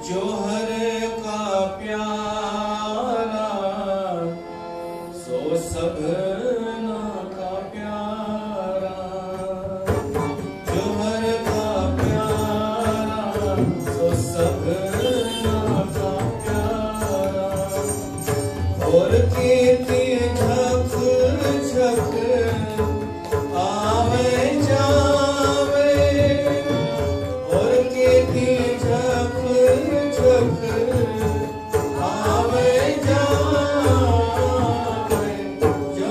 जो हर का प्यारा सो सबना का प्यारा, जो हर का प्यारा सो सबना का प्यारा। और कीर्ति झक झक आवे जावे, और कीर्ति झक झक आवे जावे, जो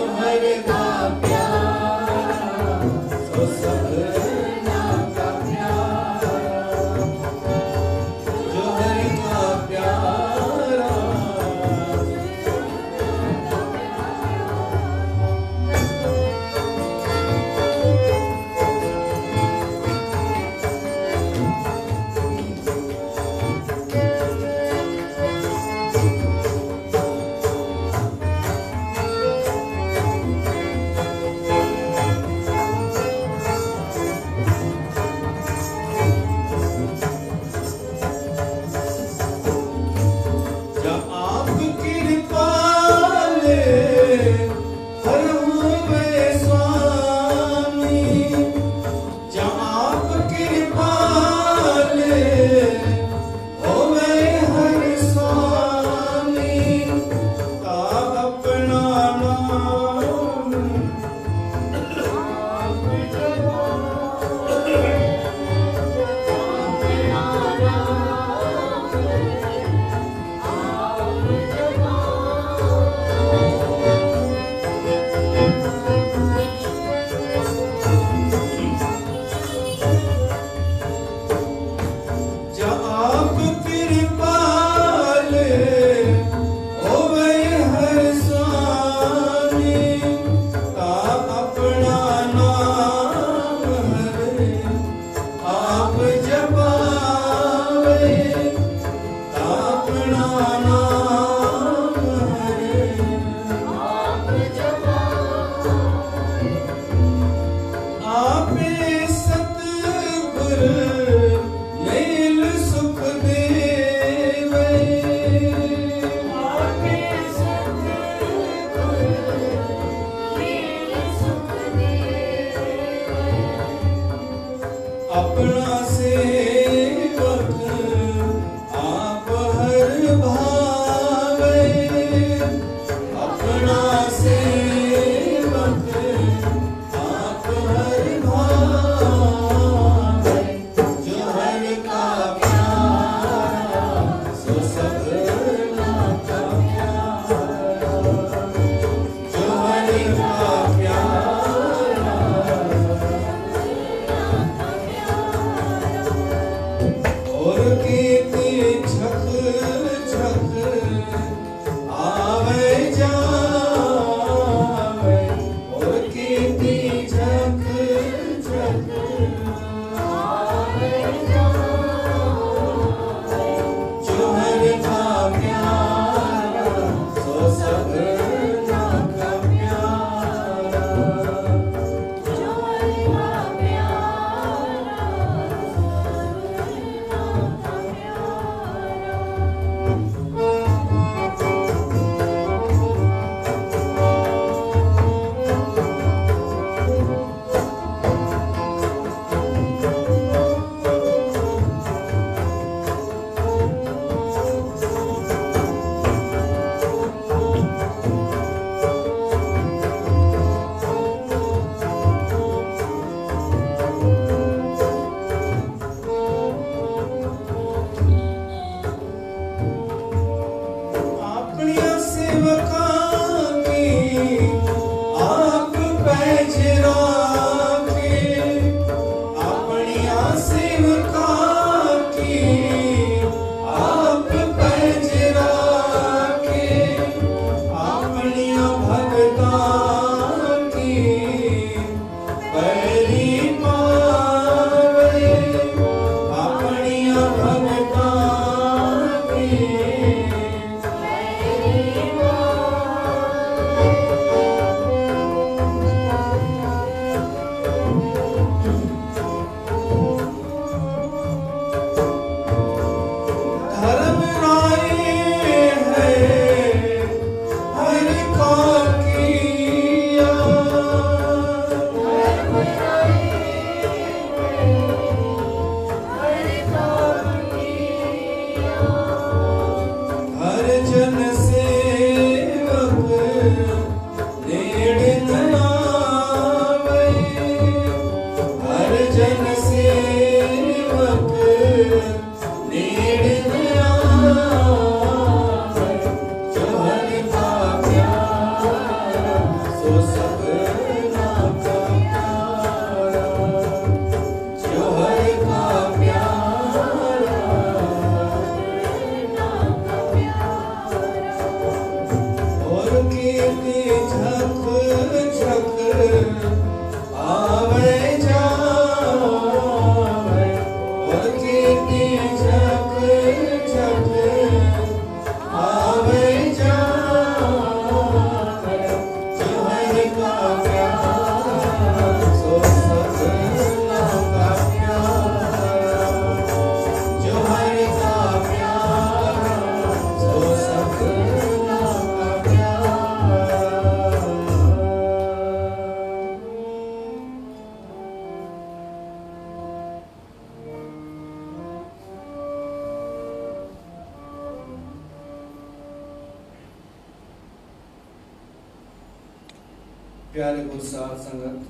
प्यारे गुरसार संगत,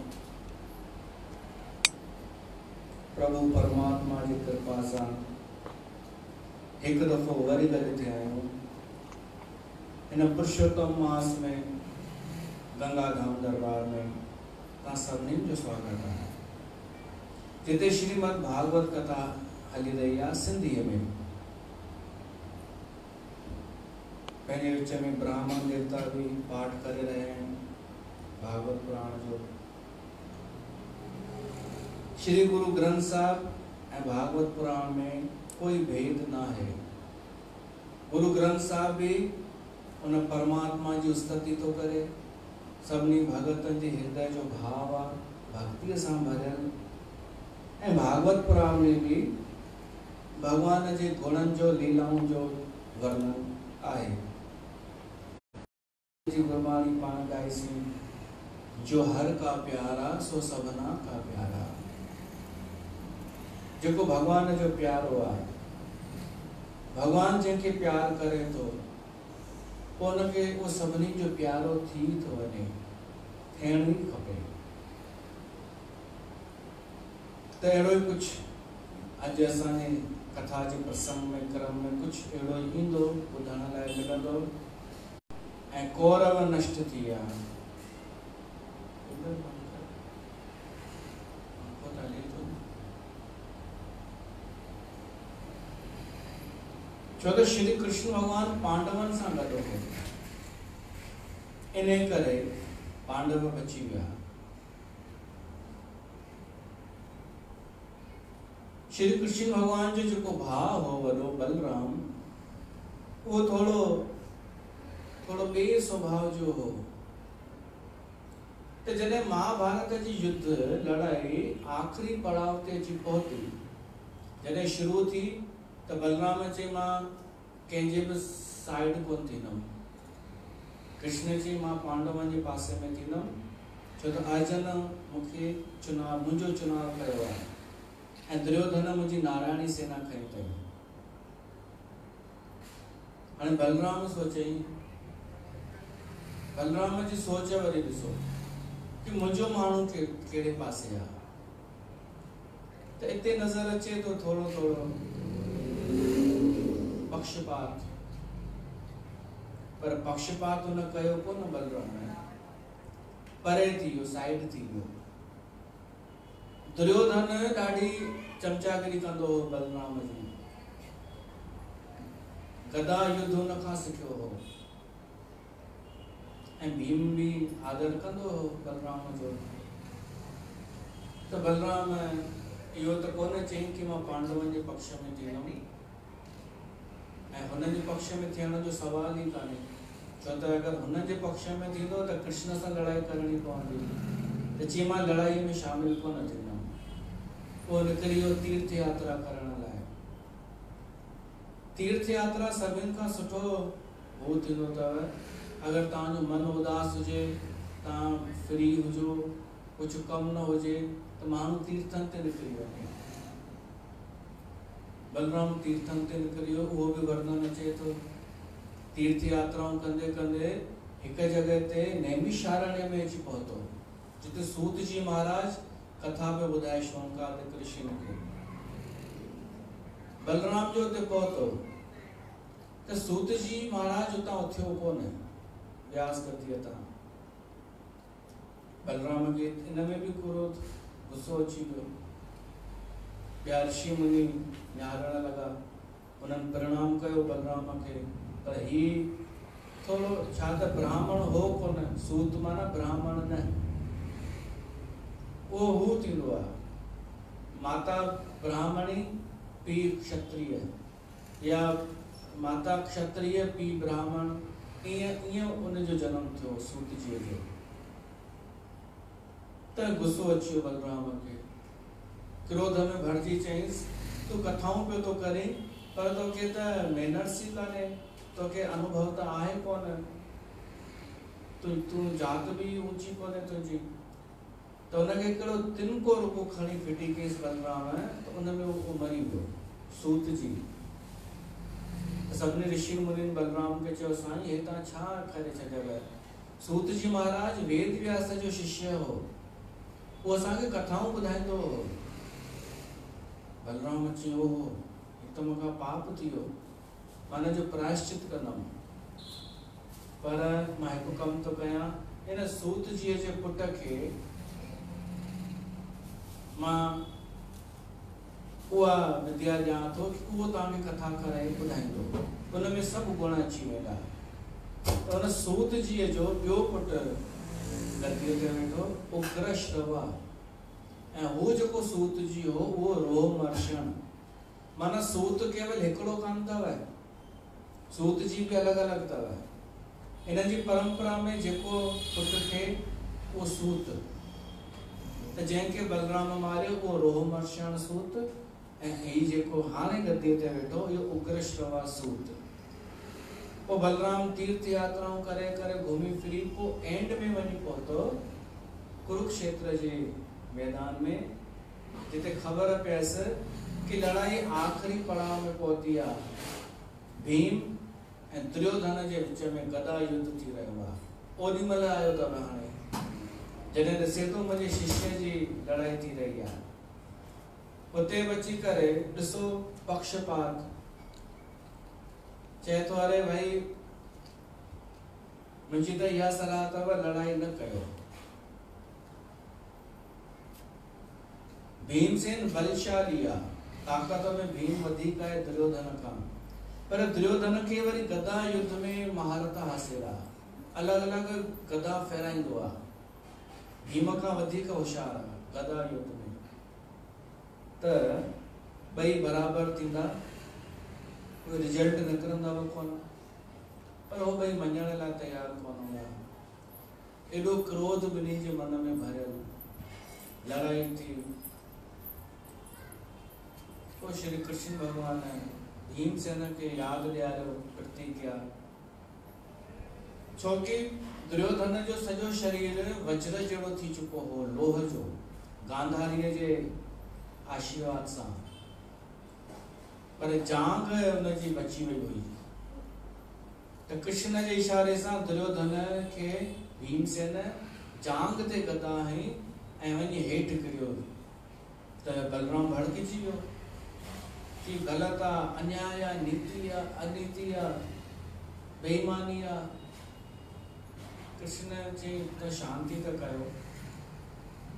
प्रभु परमात्मा जी कृपा सां एक दफ़ो वरी गॾु थिया आहियूं इन पुरुषोत्तम मास में गंगा धाम दरबार में। तव्हां सभिनीनि जो स्वागत आहे। जिते श्रीमद भागवत कथा हली रही आहे सिंधीअ में। पंहिंजे विच में ब्राह्मण देवता भी पाठ करे रहे हैं भागवत पुराण जो। श्री गुरु ग्रंथ साहब ऐं भागवत पुराण में कोई भेद ना है। गुरु ग्रंथ साहब भी उन परमात्मा जी स्तुति तो करे, सभिनी भगतन जे हृदय जो भाव आ भक्ति सां भरियल। ऐं भागवत पुराण में भी भगवान जे गुणन जो लीलाउं जो वर्णन आहे। जी गुरबाणी पाण गाईसीं, जो हर का प्यारा सो सबना का प्यारा। जेको भगवान जो प्यारो आहे, भगवान जंहिंखे प्यार करे थो पोइ उनखे उहो सभिनी जो प्यारो थी थो वञे, थियण ई खपे। त अहिड़ो ई कुझु अॼु असांजे कथा जे प्रसंग में क्रम में कुझु अहिड़ो ई ईंदो ॿुधण लाइ मिलंदो। ऐं कौरव नष्ट थी विया। छो तो श्री कृष्ण भगवान पांडवन सां गॾु हो, इन करे पांडव बची विया। श्री कृष्ण भगवान जो जेको भाउ हो वॾो बलराम, उहो थोड़ो ॿिए स्वभाव जो हो। त जॾहिं महाभारत जी युद्ध लड़ाई आख़िरी पड़ाव ते अची पहुती, जॾहिं शुरू थी त बलराम चई मां कंहिंजे बि साइड कोन थींदुमि। कृष्ण चई मां पांडवनि जे पासे में थींदुमि, छो त अर्जुन मूंखे मुंहिंजो चुनाव कयो आहे ऐं दुर्योधन मुंहिंजी नारायणी सेना खई अथई। हाणे बलराम सोचई, बलराम जी सोच वरी ॾिसो कि मुंहिंजो माण्हू कहिड़े पासे आहे। त इते नज़र अचे तो थोड़ो पक्षपात, पर पक्षपात हुन कयो कोन बलराम, परे थी वियो, साइड थी वियो। दुर्योधन ॾाढी चमचागिरी कंदो हो बलराम जी, गदा युद्ध हुन खां सिखियो हो। ऐं भीम भी आदर कंदो हो बलराम जो। त बलराम इहो त कोन चई कि मां पांडवनि जे पक्ष में थींदुमि, ऐं हुन जे पक्ष में थियण जो सवाल ई कान्हे। छो त अगरि हुन जे पक्ष में थींदो त कृष्ण सां लड़ाई करणी पवंदी। त चई मां लड़ाई में शामिल कोन थींदुमि। पोइ निकिरी वियो तीर्थ यात्रा करण लाइ। तीर्थ यात्रा सभिनि खां सुठो हू थींदो अथव अगर तव्हांजो मन उदास हुजे, तव्हां फ्री हुजो, कुझु कमु न हुजे त माण्हू तीर्थनि ते निकिरी वञे। बलराम तीर्थनि ते निकिरी वियो, उहो बि वर्णन अचे थो। तीर्थ यात्राऊं कंदे कंदे हिकु जॻह ते नैमिषारण्य में अची पहुतो, जिते सूत जी महाराज कथा पे ॿुधाए शौनकादिक ऋषियुनि खे। बलराम जो हुते पहुतो त सूत जी महाराज उतां उथियो कोन, व्यास गतिअ तां। बलराम खे इन में भी क्रोध गुस्सो अची वियो। ॿिया ऋषि मुनि निहारण लॻा, उन्हनि प्रणाम कयो बलराम खे, पर ही थोड़ो छा त ब्राह्मण हो कोन, सूत माना ब्राह्मण न, उहो हू थींदो आहे माता ब्राह्मणी पीउ क्षत्रिय, या माता क्षत्रिय पीउ ब्राह्मण, ईअं उनजो जनम थियो सूत जी जो। त गुस्सो अची वियो बलराम खे, क्रोध में भरजी चईंसि तूं कथाऊं पियो थो करे, पर तोखे त मैनर्स ई कान्हे, तोखे अनुभव त आहे कोन, तूं जात भी ऊंची कोन्हे तुंहिंजी। त हुनखे हिकिड़ो तिनको रुपो खणी फिटी कयसि बलराम, त उनमें उहो मरी वियो सूत जी। सभिनी ऋषि मुनि बलराम के चयो साईं हे तव्हां छा करे छॾियव, सूत जी महाराज वेद व्यास जो शिष्य हो, वो असांखे कथाऊं ॿुधाईंदो हो। बलराम अची वियो हो, हिकु मूंखां पाप थी वियो, मां जो प्रायश्चित कंदमि, पर मां हिकु कमु थो कयां, हिन सूत जी जे पुट खे मां उहा विद्या ॾियां थो कि उहो तव्हांखे कथा कराए ॿुधाईंदो, उन में सभु गुण अची वेंदा। त हुन सूत जीअ जो ॿियो पुटु गद्दीअ ते वेठो उग्रश्रवा, ऐं हू जेको सूत जी हो उहो रोमर्षण, माना सूत केवल हिकिड़ो कान अथव, सूत जी बि अलॻि अलॻि अथव। इन जी परंपरा में जेको पुटु थे उहो सूत, त जंहिंखे बलराम मारियो उहो रोमर्षण सूत, ऐं ही जेको हाणे गद्दीअ ते वेठो इहो उग्रश्रवा सूत। पोइ बलराम तीर्थ यात्राऊं करे करे घुमी फिरी पोइ एंड में वञी पहुतो कुरुक्षेत्र जे मैदान में, जिते ख़बर पयसि कि लड़ाई आख़िरी पड़ाव में पहुती आहे। भीम ऐं दुर्योधन जे विच में गदा युद्ध थी रहियो आहे। ओॾी महिल आयो अथव हाणे, जॾहिं ॾिसे थो मुंहिंजे शिष्य जी लड़ाई थी रही आहे। उते बची करे ॾिसो पक्षपात, चए थो अरे भाई मुंहिंजी त इहा सलाह अथव लड़ाई न कयो। भीमसेन बलशाली आहे, ताक़त में भीम वधीक आहे दुर्योधन खां, पर दुर्योधन खे वरी गदा युद्ध में महारत हासिल आहे, अलॻि अलॻि गदा फेराईंदो आहे, भीम खां वधीक होशियार आहे गदा युद्ध में। त ॿई बराबरि थींदा, कोई रिजल्ट निकिरंदव कोन, पर हो ॿई मञण लाइ तयारु कोन हुआ। एॾो क्रोध ॿिन्ही जे मन में भरियल, लड़ाई थी। पोइ श्री कृष्ण भगवान भीमसेन खे यादि ॾियारियो प्रतिज्ञा, छोकी दुर्योधन जो सॼो शरीर वज्र जहिड़ो थी चुको हो, लोह जो, गांधारीअ जे आशीर्वाद सां, पर जांग हुनजी बची वई हुई। त कृष्ण जे इशारे सां दुर्योधन खे भीमसेन जांग ते गदा हई ऐं वञी हेठि किरियो। त बलराम भड़किजी वियो कि ग़लति आहे, अन्याय आहे, नीति आहे, अनीति आहे, बेईमानी आहे। कृष्ण चई त शांति त कयो,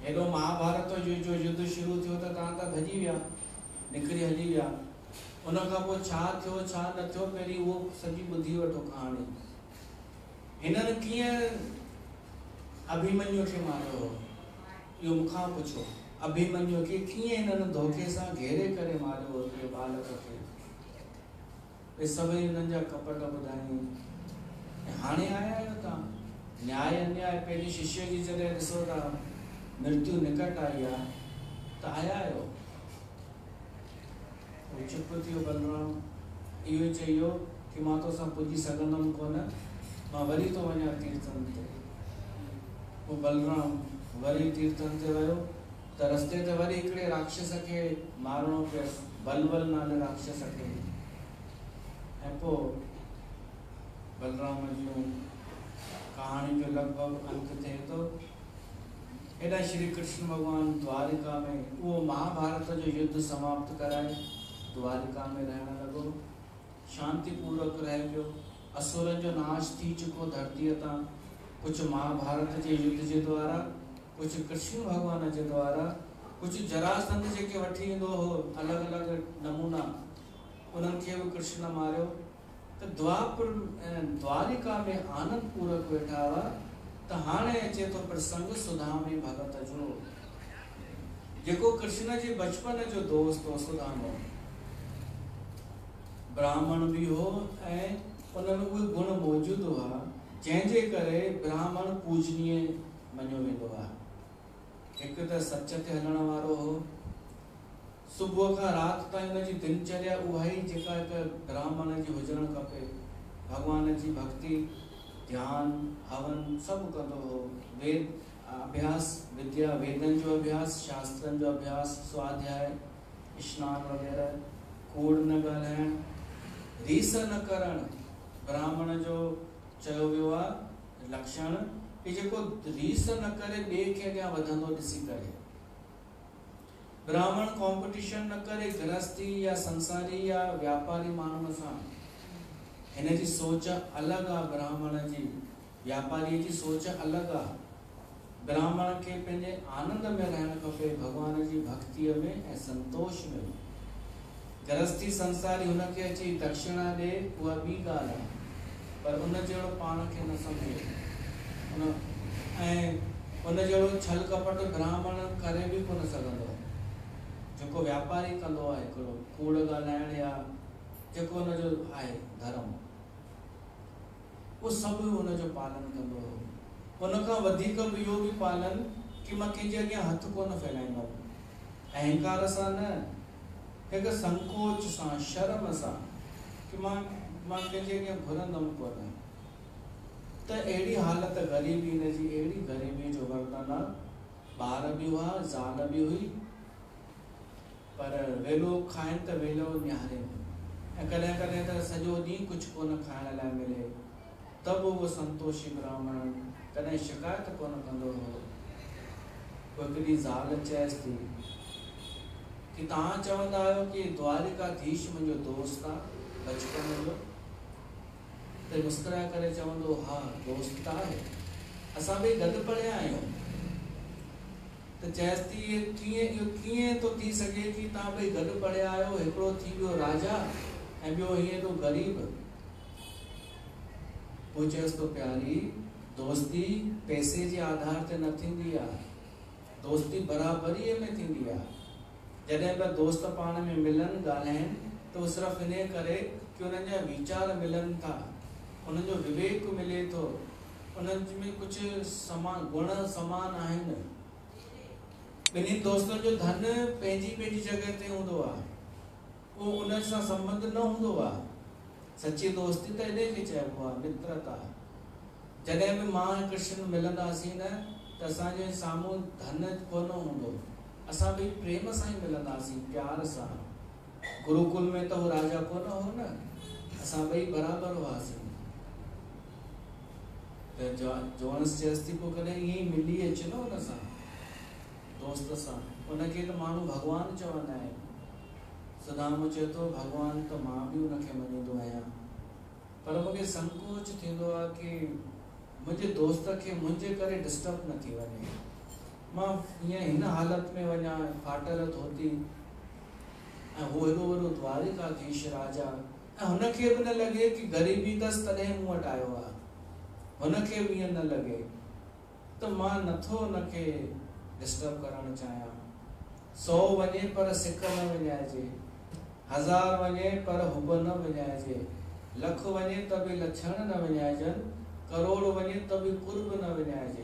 हेॾो महाभारत जो युद्ध शुरू थियो त तव्हां त भॼी विया, निकिरी हली विया। उन खां पोइ छा थियो छा न थियो पहिरीं उहो सॼी ॿुधी वठो कहाणी। हिननि कीअं अभिमन्यु खे मारियो हो, इहो मूंखां पुछो। अभिमन्यु खे कीअं हिननि धोखे सां घेरे करे मारियो हो हिकिड़े बालक खे। इहे सभई हिननि जा कपट ॿुधाई। ऐं हाणे आया आहियो तव्हां, न्याय अन्याय पंहिंजे शिष्य जी जॾहिं ॾिसो था मृत्यु निकट आई आहे त आया आहियो। चुप थियो बलराम, इहो ई चयो कि मां तोसां पुॼी सघंदुमि कोन, मां वरी थो वञा तीर्थनि ते। पोइ बलराम वरी तीर्थनि ते वियो त रस्ते ते वरी हिकिड़े राक्षस खे मारणो पियसि, बलवल नाले राक्षस खे। ऐं पोइ बलराम जूं कहाणी जो लॻभॻि अंत थिए थो। हेॾा श्री कृष्ण भगवान द्वारिका में उहो महाभारत जो युद्ध समाप्त कराए द्वारिका में रहण लॻो, शांतिपूर्वक रह पियो। असुरनि जो नाश थी चुको धरतीअ तां, कुझु महाभारत जे युद्ध जे द्वारा, कुझु कृष्ण भगवान जे द्वारा, कुझु जरासंध जेके वठी ईंदो हो अलॻि अलॻि नमूना, उन्हनि खे बि कृष्ण मारियो। त द्वारिका में आनंद पूर्वक वेठा हुआ। त हाणे अचे थो प्रसंग सुदामे भगत जो, जेको कृष्ण जे बचपन जो दोस्त हो सुदामो। ब्राह्मण भी हो ऐं उनमें उहे गुण मौजूद हुआ जंहिंजे करे ब्राह्मण पूजनीय मञियो वेंदो आहे। हिकु त सच ते हलण वारो हो, सुबुह खां राति ताईं हुनजी दिनचर्या उहा ई जेका हिकु ब्राह्मण जी हुजणु खपे। भगवान जी भक्ति, ध्यान, हवन सभु कंदो हो। वेद अभ्यास, विद्या वेदन जो अभ्यास, शास्त्रनि जो अभ्यास, स्वाध्याय, स्नान वग़ैरह, कूड़ न ॻाल्हाइण, रीस न करण ब्राह्मण जो चयो वियो आहे। लक्षण कि जेको रीस न करे ॿिए खे अॻियां वधंदो ॾिसी करे। ब्राह्मण कॉम्पिटिशन न करे गृहस्थी या संसारी या व्यापारी माण्हुनि सां। हिन जी सोच अलॻि आहे, ब्राह्मण जी व्यापारी जी सोच अलॻि आहे। ब्राह्मण खे पंहिंजे आनंद में रहणु खपे, भगवान जी भक्तिअ में ऐं संतोष में। गृहस्थी संसारी हुनखे अची दक्षिणा ॾे, उहा ॿी ॻाल्हि आहे, पर उन जहिड़ो पाण खे न सम्झे। ऐं उन जहिड़ो छल कपट ब्राह्मण करे बि कोन सघंदो। जेको व्यापारी कंदो आहे हिकिड़ो कूड़ ॻाल्हाइण या जेको हुनजो आहे धर्म, उहो सभु हुनजो पालन कंदो हो। उनखां वधीक बि इहो बि पालन कि मां कंहिंजे अॻियां हथ कोन फैलाईंदुमि, अहंकार सां न, हिकु संकोच सां, शर्म सां, कि मां कंहिंजे अॻियां घुरंदुमि कोन। त अहिड़ी हालत ग़रीबी, हिनजी अहिड़ी ग़रीबी जो वर्णन आहे। ॿार बि हुआ, ज़ाल बि हुई, पर वेलो खाइनि त वेलो निहारे, ऐं कॾहिं कॾहिं त सॼो ॾींहुं कुझु कोन खाइण लाइ मिले, त बि उहो संतोषी ब्राह्मण कॾहिं शिकायत कोन कंदो हो। पोइ हिकिड़ी ज़ाल चएसि थी कि तव्हां चवंदा आहियो कि द्वारिकाधीश मुंहिंजो दोस्त आहे बचपन जो, त मुस्कुराए करे चवंदो, हा दोस्त त आहे, असां ॿई गॾु पढ़िया आहियूं। त चएसि थी इहो कीअं थो थी सघे कि तव्हां ॿई गॾु पढ़िया आहियो, हिकिड़ो थी वियो राजा ऐं ॿियो हीअं थो ग़रीब। पोइ चएसि थो, प्यारी दोस्ती पैसे जे आधार ते न थींदी आहे, दोस्ती बराबरीअ में थींदी आहे। जॾहिं बि दोस्त पाण में मिलनि ॻाल्हाइनि त उहो सिर्फ़ु इन करे कि उन्हनि जा वीचार मिलनि था, उन्हनि जो विवेक मिले थो, उन्हनि में कुझु समान गुण समान आहिनि। ॿिन्ही दोस्तनि जो धन पंहिंजी पंहिंजी जॻह ते हूंदो आहे, उहो उन सां संबंध न हूंदो आहे। सची दोस्ती त इन खे चइबो आहे मित्रता। जॾहिं बि मां ऐं कृष्ण मिलंदासीं न, त असांजे साम्हूं धन कोन हूंदो, असां बि प्रेम सां ई मिलंदासीं, प्यार सां। गुरुकुल में त उहो राजा कोन हो न, असां ॿई बराबरि हुआसीं। त जोनस चएसि थी, पोइ कॾहिं ईअं ई मिली अच न हुन सां, दोस्त सां। उनखे त माण्हू भॻवानु चवंदा आहिनि। सुदामा चए थो, भॻवानु त मां बि उनखे मञींदो आहियां, पर मूंखे संकोच थींदो आहे कि मुंहिंजे दोस्त खे मुंहिंजे करे डिस्टर्ब न थी वञे, मां हीअं हिन हालत में वञा, फाटल धोती, ऐं हू हेॾो वॾो द्वारिकाधीश राजा, ऐं हुनखे बि न लॻे कि ग़रीबी अथसि तॾहिं मूं वटि आयो आहे, हुनखे बि ईअं न लॻे। त मां नथो हुनखे डिस्टर्ब करणु चाहियां। 100 वञे पर सिक न विञाइजे, 1000 वञे पर हुब न विञाइजे, लख वञे त बि लछण न विञाइजनि, करोड़ वञे त बि कुर्ब न विञाइजे,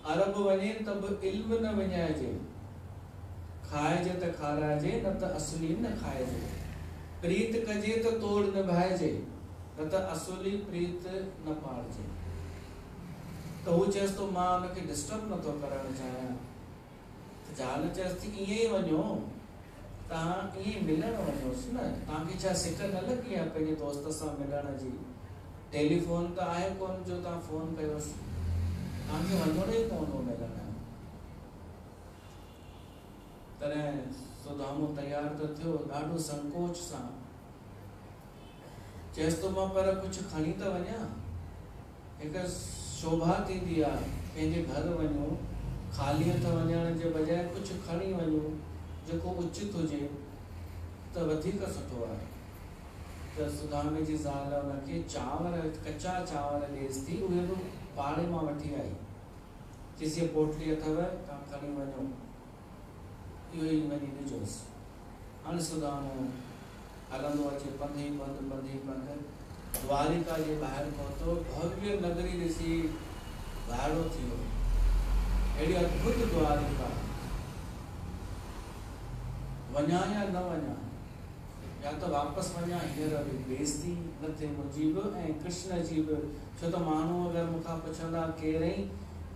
अरब वञे त बि इल्म न विञाइजे। खाइजे त खाराइजे, न त असली न खाइजे, प्रीत कजे त तोड़ निभाइजे, न त असली प्रीत न पाड़जे। त हू चएसि थो, मां हुनखे डिस्टर्ब नथो करणु चाहियां। ज़ाल चएसि थी, ईअं ई वञो, तव्हां ईअं मिलणु वञोसि न, तव्हांखे छा सिक न लॻी आहे पंहिंजे दोस्त सां मिलण जी? टेलीफोन त आहे कोन जो तव्हां फोन कयोसि, तव्हांखे वञिणो ई पवंदो मिलण। तॾहिं सुदामो तयार त थियो, ॾाढो संकोच सां चएसि थो, मां पर कुझु खणी त वञा। हिकु शोभा थींदी आहे, पंहिंजे घर वञो, ख़ाली हथ वञण जे बजाए कुझु खणी वञो जेको उचित हुजे त वधीक सुठो आहे। त सुदामे जी ज़ाल हुनखे चांवर, कचा चांवर ॾेसि थी, उहे बि पाड़े मां वठी आई। चइसि, पोटली अथव, तव्हां खणी वञो, इहो ई वञी ॾिजोसि। हाणे सुदामो हलंदो अचे, पंधु ई पंधु द्वारिका जे ॿाहिरि पहुतो। भव्य नगरी ॾिसी वाइड़ो थी वियो, अहिड़ी अद्भुत द्वारिका, वञा या न वञा, या त वापसि वञा, हींअर बि बेइज़ती न थिए मुंहिंजी बि ऐं कृष्ण जी बि। छो त माण्हू अगरि मूंखां पुछंदा केरु आहीं,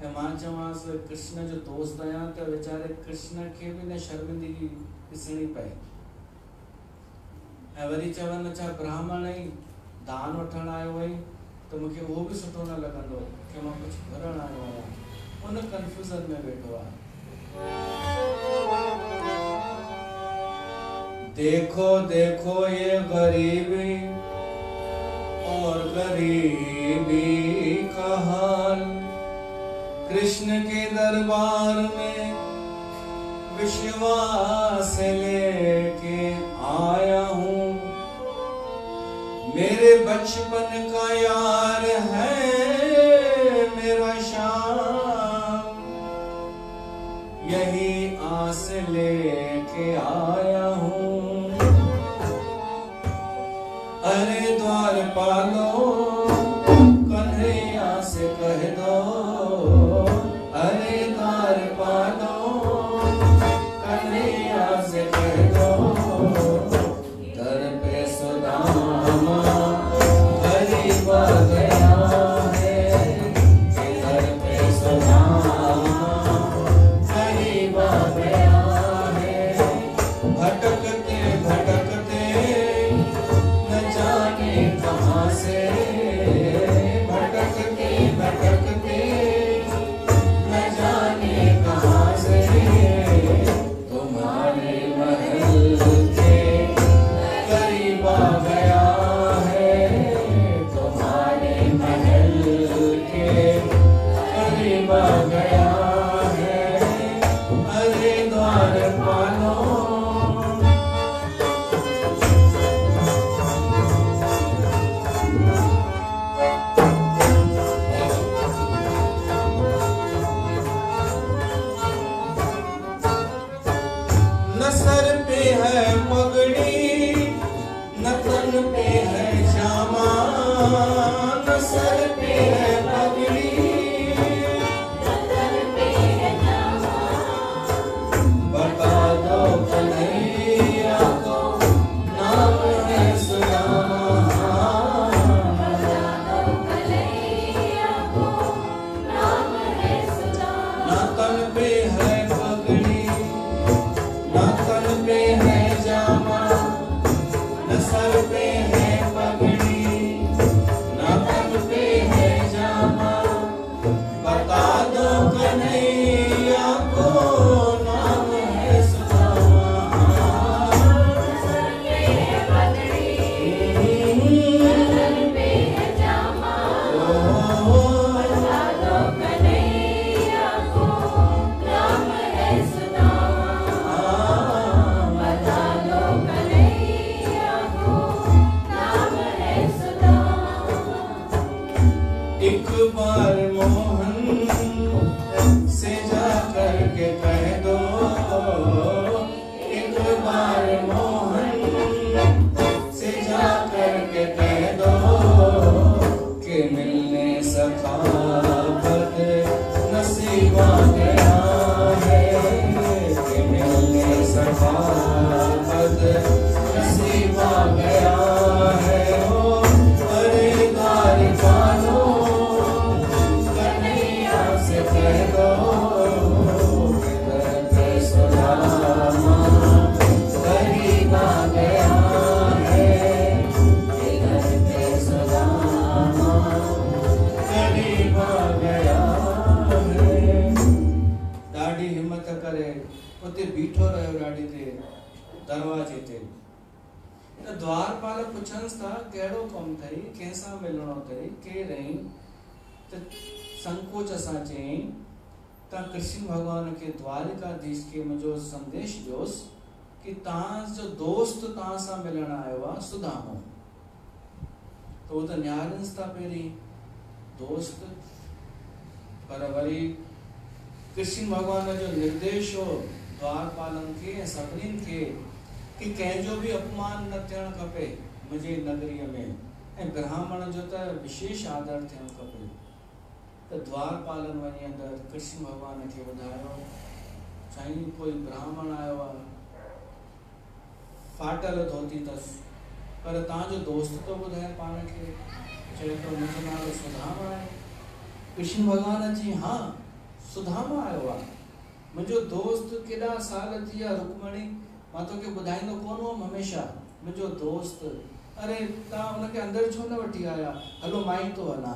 ऐं मां चवांसि कृष्ण जो दोस्त आहियां, त वीचारे कृष्ण खे बि न शर्मिंदगी ॾिसणी पए। ऐं वरी चवनि, छा ब्राह्मण आहीं, दान वठणु आयो आहीं, तो मूंखे उहो बि सुठो न लॻंदो कि मां कुझु भरण आयो आहियां, उन कंफ्यूज़न में वेठो आहे। देखो देखो ये गरीबी और गरीबी का हाल, कृष्ण के दरबार में विश्वास लेके आया हूँ। मेरे बचपन का यार है मेरा श्याम, यही आस लेके आया हूँ। अरे द्वारपालो कन्हैया से कह दो, अरे द्वारपालो कन्हैया से कह दो, दर पे सुदामा गरीब आ गया है, दर पे सुदामा गरीब आ गया है। भटकते भटकते न जाने कहाँ से, भटकते भटकते न जाने कहाँ से, तुम्हारे महल के करीब आ गया है, तुम्हारे महल के करीब आ गया है। अरे द्वारपालो न सर पे है पगड़ी न तन पे है जामा, न सर पे है पगड़ी न तन पे है जामा, बता दो कन्हैया को नाम है सुदामा, बता दो कन्हैया को नाम है सुदामा। न तन पे है पगड़ी न तन पे है जामा, न सर पे है पगड़ी न तन पे है जामा, बता दो कन्हैया को नाम है सुदामा। न सर पे है पगड़ी न तन पे है जामा, बता दो कन्हैया को नाम है सुदामा, बता दो कन्हैया को नाम है सुदामा। एक बार मोहन से जा करके कह दो, एक बार मोहन से जा करके कह दो कि मिलने सखावत नसीब आ गया है, कि मिलने सखावत नसीब आ गया है। ओ अरे द्वारपालो कन्हैया से कह दो कि दर पे सुदामा गरीब आ गया है, कि दर पे सुदामा गरीब आ गया है। ॾाढी हिम्मत करे उते बीठो रहियो ॾाढी देर दरवाजे ते। त द्वारपाल पुछंसि था कहिड़ो कमु अथई, कंहिंसां मिलणो अथई, केरु आहीं? त संकोच सां चयईं त कृष्ण भॻवान खे द्वारिकाधीश खे मुंहिंजो संदेश ॾियोसि कि तव्हांजो दोस्त तव्हां सां मिलण आयो आहे सुदामो। त उहो त निहारन्स था पहिरीं दोस्त, पर वरी कृष्ण भॻवान जो निर्देश हो द्वारपालनि खे ऐं सभिनीनि खे कि कंहिंजो बि अपमान न थियणु खपे मुंहिंजे नगरीअ में, ऐं ब्राह्मण जो त विशेष आदर थियणु खपे। त द्वारपालनि वञी अंदरि कृष्ण भॻवान खे ॿुधायो, चई कोई ब्राह्मण आयो आहे, फाटल धोती अथसि, पर तव्हांजो दोस्त तो ॿुधाए पाण खे, चए थो मुंहिंजो नालो सुदामा आहे। कृष्ण भॻवान जी हाँ सुदामा आयो आहे, मुंहिंजो दोस्त केॾा साल थी विया रुक्मणी, मां तोखे ॿुधाईंदो कोन हुअमि हमेशह, मुंहिंजो दोस्त अरे ता उनके अंदर छो न वठी आया, हलो माई तो हला।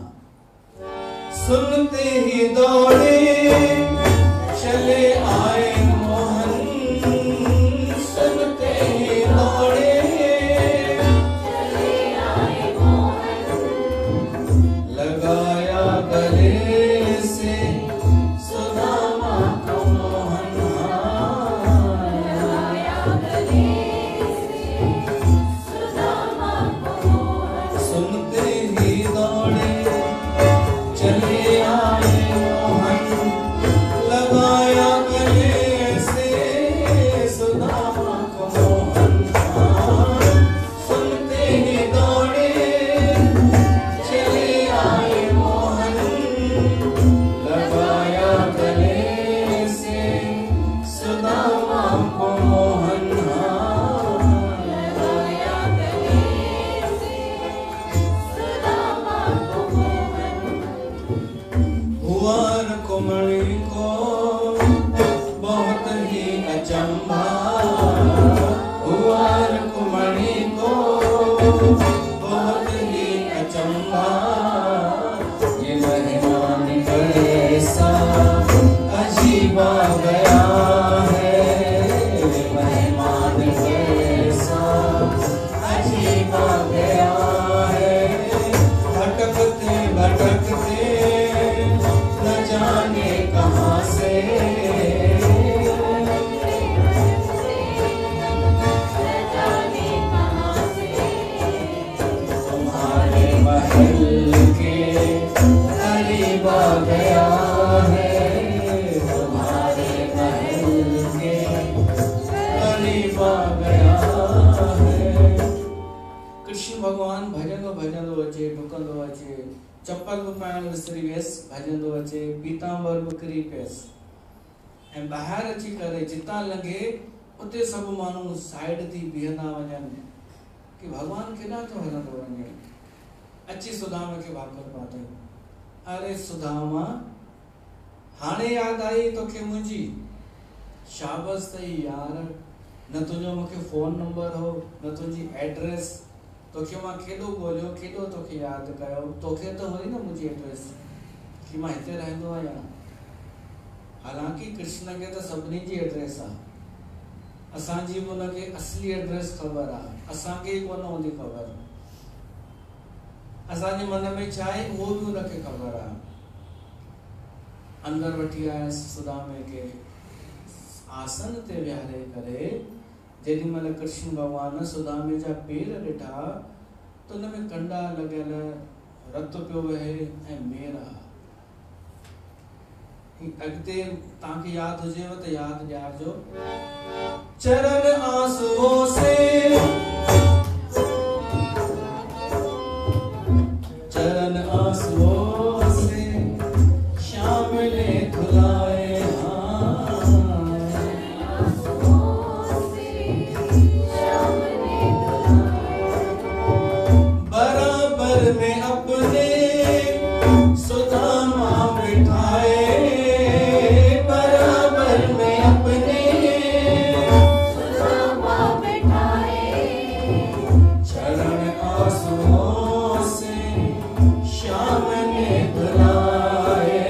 सुनते ही दौड़े चले आए मोहन, सुनते ही दौड़े चले आए मोहन, लगाया गले से सुदामा को मोहन, लगाया गले से सुदामा को मोहन, सुनते ही दौड़े चले आए मोहन, लगाया गले से सुदामा को मोहन, सुनते ही दौड़े चले आए मोहन, लगाया गले से सुदामा को मोहन, लगाया गले से सुदामा को मोहन। हुआ रुक्मिणी को बहुत ही अचंभा, हुआ रुक्मिणी को बहुत ही अचंभा, ये मेहमान कैसा अजीब आ गया है, ये मेहमान कैसा अजीब आ गया है, भटकते भटकते न जाने कहाँ से, तुम्हारे महल के करीब आ गया है, तुम्हारे महल के करीब आ गया है। कृष्ण भगवान भजंदो भजंदो अचे, डुकंदो अचे, चप्पल बि पाइण विसरी वियसि, भजंदो अचे, पीतांबर बि किरी पियसि, ऐं ॿाहिरि अची करे जितां लॻे उते सभु माण्हू साइड थी बीहंदा वञनि कि भगवान केॾांहुं थो हलंदो वञे। अची सुदामा खे वाकर पातई, अरे सुदामा हाणे यादि आई तोखे मुंहिंजी, शाबस अथई यार, न तुंहिंजो मूंखे फोन नंबर हो, न तुंहिंजी एड्रेस, तोखे मां केॾो ॻोल्हियो, केॾो तोखे यादि कयो, तोखे त हुई न मुंहिंजी एड्रेस कि मां हिते रहंदो आहियां। हालांकि कृष्ण खे त सभिनी जी एड्रेस आहे, असांजी बि हुनखे असली एड्रेस ख़बर आहे, असांखे ई कोन हूंदी ख़बर, असांजे मन में छा आहे उहो बि हुनखे ख़बर आहे। अंदर वठी आयसि सुदामे खे, आसन ते विहारे करे जेॾी महिल कृष्ण भगवान सुदामे जा पेर ॾिठा त हुन में कंडा लॻियल, रत पियो वहे ऐं मेरा। अॻिते तव्हांखे यादि हुजेव त यादि ॾियारिजो, चरण आंसुओं से, चरण आंसुओं से श्याम ने धुलाए, बराबर में अपने सुदामा बिठाए, बराबर में अपने सुदामा बिठाए, चरण आंसुओं से श्याम ने धुलाए,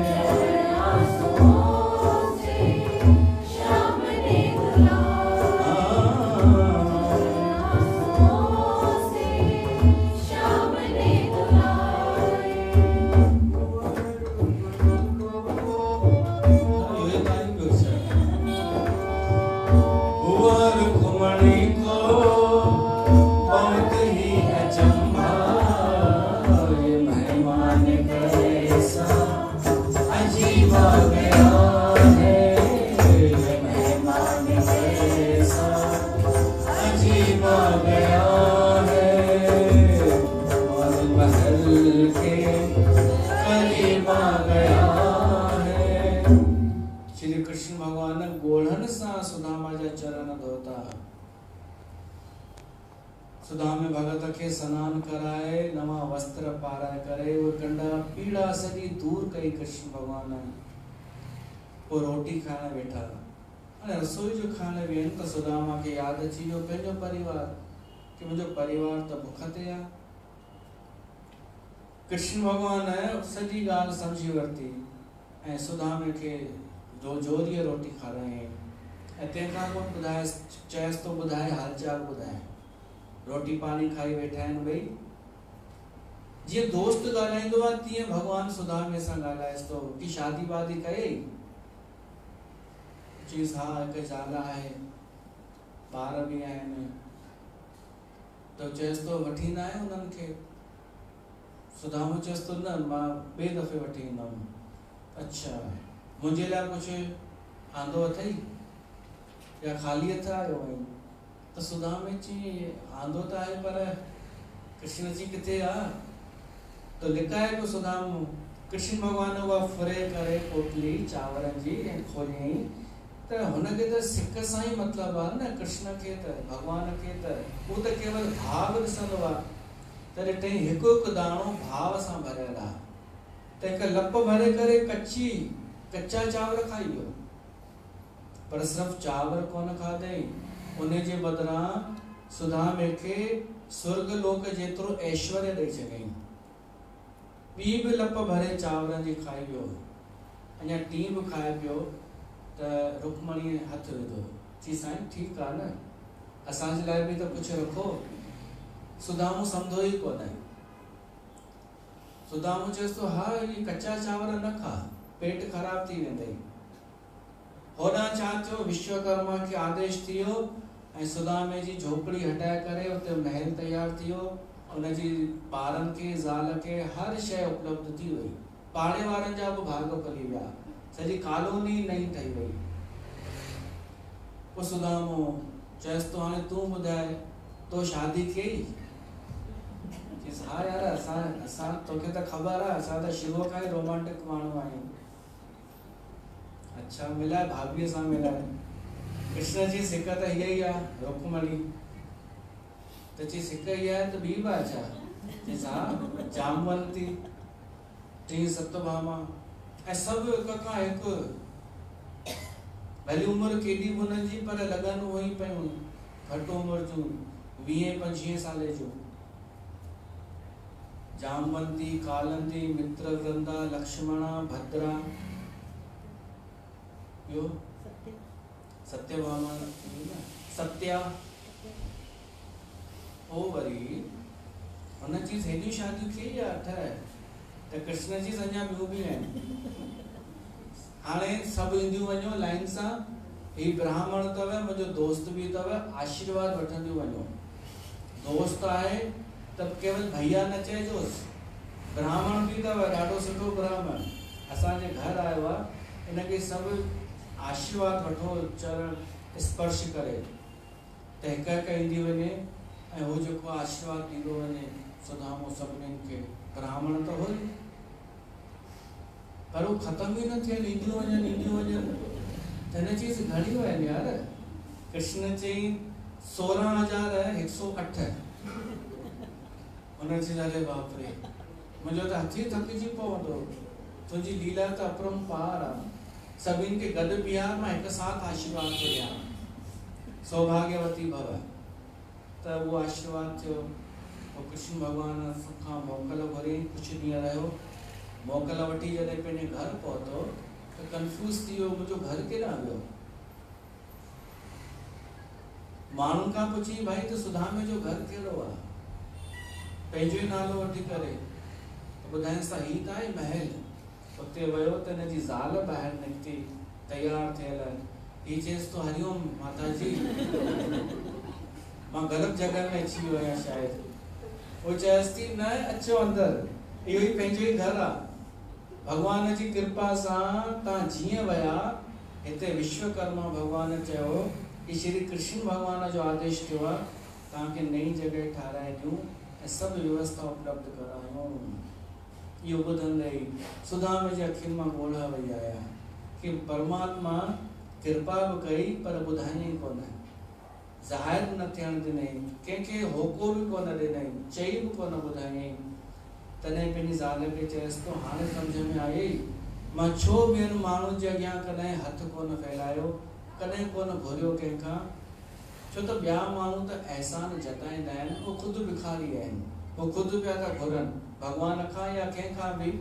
चरण आंसुओं से श्याम ने धुलाए, श्याम ने धुलाए। हुआ रुक्मिणी को बहुत ही अचंभा, ये मेहमान कैसा अजीब आ गया है, ये मेहमान कैसा अजीब आ गया है, और महल के करीब आ गया है। श्री कृष्ण भगवान गोढ़न सां सुदामा जा चरण धोता, सुदामे भगत खे सनान कराए, नवा वस्त्र पाराए करे, वो कंडा पीड़ा सॼी दूर कई कृष्ण भगवान। पोइ रोटी खाइण वेठा, हाणे रसोई जो खाइण वेहनि त सुदामा खे यादि अची वियो पंहिंजो परिवार, कि मुझे परिवार तो भुख ते आ। कृष्ण भगवान सॼी ॻाल्हि सम्झी वरिती ऐं सुदामे खे जोरीअ रोटी खाराई ऐं तंहिंखां पोइ ॿुधाए चयसि तो ॿुधाए हालचाल ॿुधाए। रोटी पानी खाई वेठा आहिनि ॿई। जीअं दोस्त ॻाल्हाईंदो आहे तीअं भगवान सुदामे सां ॻाल्हाएसि थो कि शादी वादी कयई? चईसि हा हिकु ज़ाल आहे, ॿार बि आहिनि। त चयसि तो वठी ईंदा आहियो उन्हनि खे? सुदामो चयसि तो न, मां ॿिए दफ़े वठी ईंदुमि। अच्छा, मुंहिंजे लाइ कुझु आंदो अथई या ख़ाली हथ आयो आहीं? त सुदामे चई आंदो त आहे पर कृष्ण जी किथे आहे? तो लिकाए पियो सुदामो। कृष्ण भगवान उहा फुरे करे पोटली चांवरनि जी ऐं खोलियईं त हुनखे त सिक सां ई मतिलबु आहे न। कृष्ण खे त भगवान खे त उहो त केवल भाव ॾिसंदो आहे। त ॾिठईं हिकु हिकु दाणो भाव सां भरियल आहे। त हिकु लप भरे करे कच्चा चांवर खाई वियो, पर सिर्फ़ु चांवर कोन खाधई, उन जे बदिरां सुदामे खे स्वर्ग लोक जेतिरो ऐश्वर्य ॾेई छॾियईं। ॿी बि लप भरे चांवरनि जी खाई वियो, अञा टी बि खाए पियो त रुक्मणी हथ विधो। चई साईं ठीकु आहे न, असांजे लाइ बि त कुझु रखो। सुदामो सम्झो ई कोन। सुदामो चयसि तो हा ये कच्चा चांवर न खा, पेट ख़राब थी वेंदई। होॾां छा थियो, विश्वकर्मा खे आदेश थी वियो ऐं सुदामे जी झोपड़ी हटाए करे उते महल तैयार थी वियो। उनजी ॿारनि खे ज़ाल खे हर शइ उपलब्ध थी वई। पाड़े वारनि जा बि भाग फली विया, सॼी कॉलोनी नई ठही वई। पोइ सुदामो चयसि तो हाणे तूं ॿुधाए तो शादी कई? चयसि हा यार असां तोखे त ख़बर आहे असां त शुरूअ खां ई रोमांटिक माण्हू आहियूं। अच्छा मिलाए भाभीअ सां मिलाए। कृष्ण जी सिक त हीअ ई आहे रुक्मणी। त चई सिक ई आहे त ॿी बि छा? चयसि हा जामवंती, टी सतभामा ऐं सभु हिक खां हिकु। भली उमिरि केॾी बि हुननि जी पर लॻनि उहो ई पियूं, घटि उमिरि जूं 20-25 साले जूं। जामवंती, कालंदी, मित्रवृंदा, लक्ष्मणा, भद्रा, ॿियो सत्यभामा, सत्या। ओ वरी हुन जी हेॾियूं शादियूं कई या 8 त कृष्ण जी अञा ॿियूं बि आहिनि। हाणे सभु ईंदियूं वञो लाइन सां। ही ब्राह्मण अथव, मुंहिंजो दोस्त बि अथव, आशीर्वाद वठंदियूं वञो। दोस्त आहे त केवल भैया न चइजोसि, ब्राह्मण बि अथव, ॾाढो सुठो ब्राह्मण असांजे घर आयो आहे। इनखे सभु आशीर्वाद वठो, चरण स्पर्श करे। त हिकु हिकु ईंदी वञे ऐं हू जेको आशीर्वाद ॾींदो वञे सुदामो सभिनीनि खे। ब्राह्मण त हो ई, पर वो ख़त्म ई न थियनि, ईंदियूं वञनि। त हिन चीज़ घणियूं आहिनि यार। कृष्ण चई 16,108। हुन चई अरे बाप रे, मुंहिंजो त हथ ई थकिजी पवंदो, तुंहिंजी लीला त अपरंपार आहे। सभिनि खे गॾु बीहार, मां हिकु साथ आशीर्वाद थो ॾियां, सौभाग्यवती भव। त उहो आशीर्वाद थियो। पोइ कृष्ण भॻवान खां मोकल घुरी, कुझु ॾींहं रहियो। मोकल वठी जॾहिं पंहिंजे घर पहुतो त कंफ्यूज़ थी वियो, मुंहिंजो घर केॾां वियो। माण्हुनि खां पुछी भाई त सुदामे जो घर कहिड़ो आहे? पंहिंजो ई नालो वठी करे ॿुधाइसि त हीअ त आहे महल। उते वियो त हिन जी ज़ाल ॿाहिरि निकिती तयारु थियल। हीअ चएसि तो हरिओम माता जी, मां ग़लति जॻह में अची वियो आहियां शायदि। वो चएसि थी न अचो अंदरि, इहो ई पंहिंजो ई घर आहे। भगवान जी कृपा सां तव्हां जीअं विया, हिते विश्वकर्मा भगवान चयो कि श्री कृष्ण भगवान जो आदेश थियो आहे तव्हांखे नई जॻह ठाराए ॾियूं ऐं सभु व्यवस्था उपलब्ध करायूं। इहो ॿुधंदे ई सुदामे जे अखियुनि मां ॻोढ़ा वही आया कि परमात्मा कृपा बि कई पर ॿुधायईं कोन, ज़ाहिर न थियण ॾिनई, कंहिंखे होको बि कोन ॾिनई, चई बि कोन ॿुधायईं। तॾहिं पंहिंजी ज़ाल खे चयसि तो हाणे सम्झ में आई मां छो ॿियनि माण्हुनि जे अॻियां कॾहिं हथ कोन फैलायो, कॾहिं कोन घुरियो कंहिंखां। छो तो ॿिया माण्हू त एहसान जताईंदा आहिनि, वो ख़ुदि भिखारी आहिनि, वो ख़ुदि पिया था घुरनि भॻवान खां या कंहिंखां बि।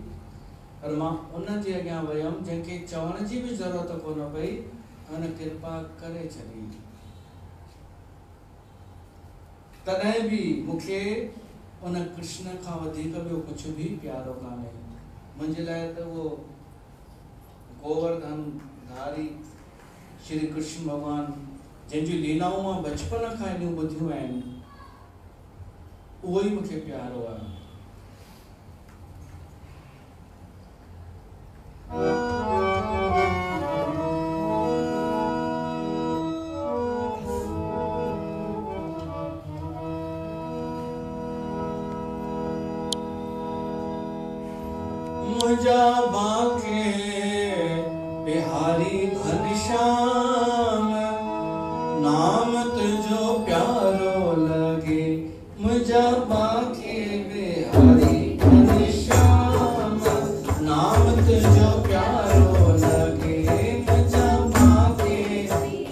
पर मां उन जे अॻियां वियुमि जंहिंखे चवण जी बि ज़रूरत कोन पई, हुन कृपा करे छॾी। तॾहिं बि मूंखे उन कृष्ण खां वधीक ॿियो कुझु बि प्यारो कान्हे। मुंहिंजे लाइ त उहो गोवर्धन धारी श्री कृष्ण भगवान जंहिंजी लीलाऊं मां बचपन खां एॾियूं ॿुधियूं आहिनि, उहो ई मूंखे प्यारो आहे। मुझा बाके बिहारी घनश्याम, नाम तुझो प्यारो लगे। मुझा बाके बिहारी घनश्याम, नाम तुझो प्यारो लगे। मुझा बाके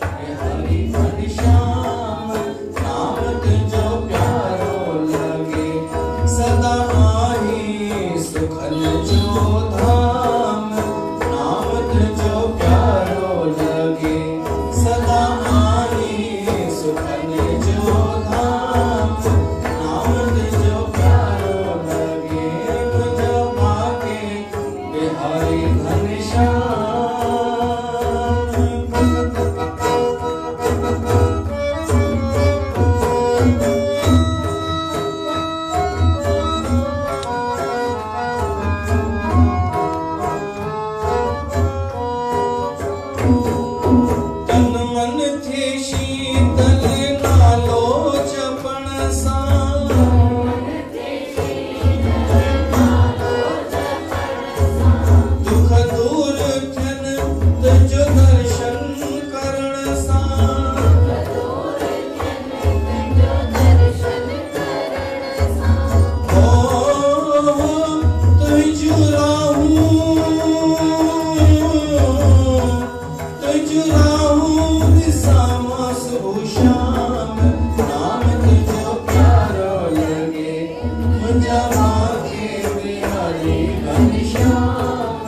बिहारी घनश्याम, नाम तुझो प्यारो लगे। सदा आही सुखल जो धाम, नाम तुझो प्यारो लगे। सदा आही सुखल जो धाम, नाम तुझो प्यारो लगे। मुझा बाके बिहारी घनश्याम। तन मन थे शीतल नालो जपण सां, दुख दूर थियन तुझो दर्शन करण सां। तुझो राहूं विसामा सुबह शाम, नाम तुझो प्यारो लगे। मुझा बाके बिहारी घनश्याम,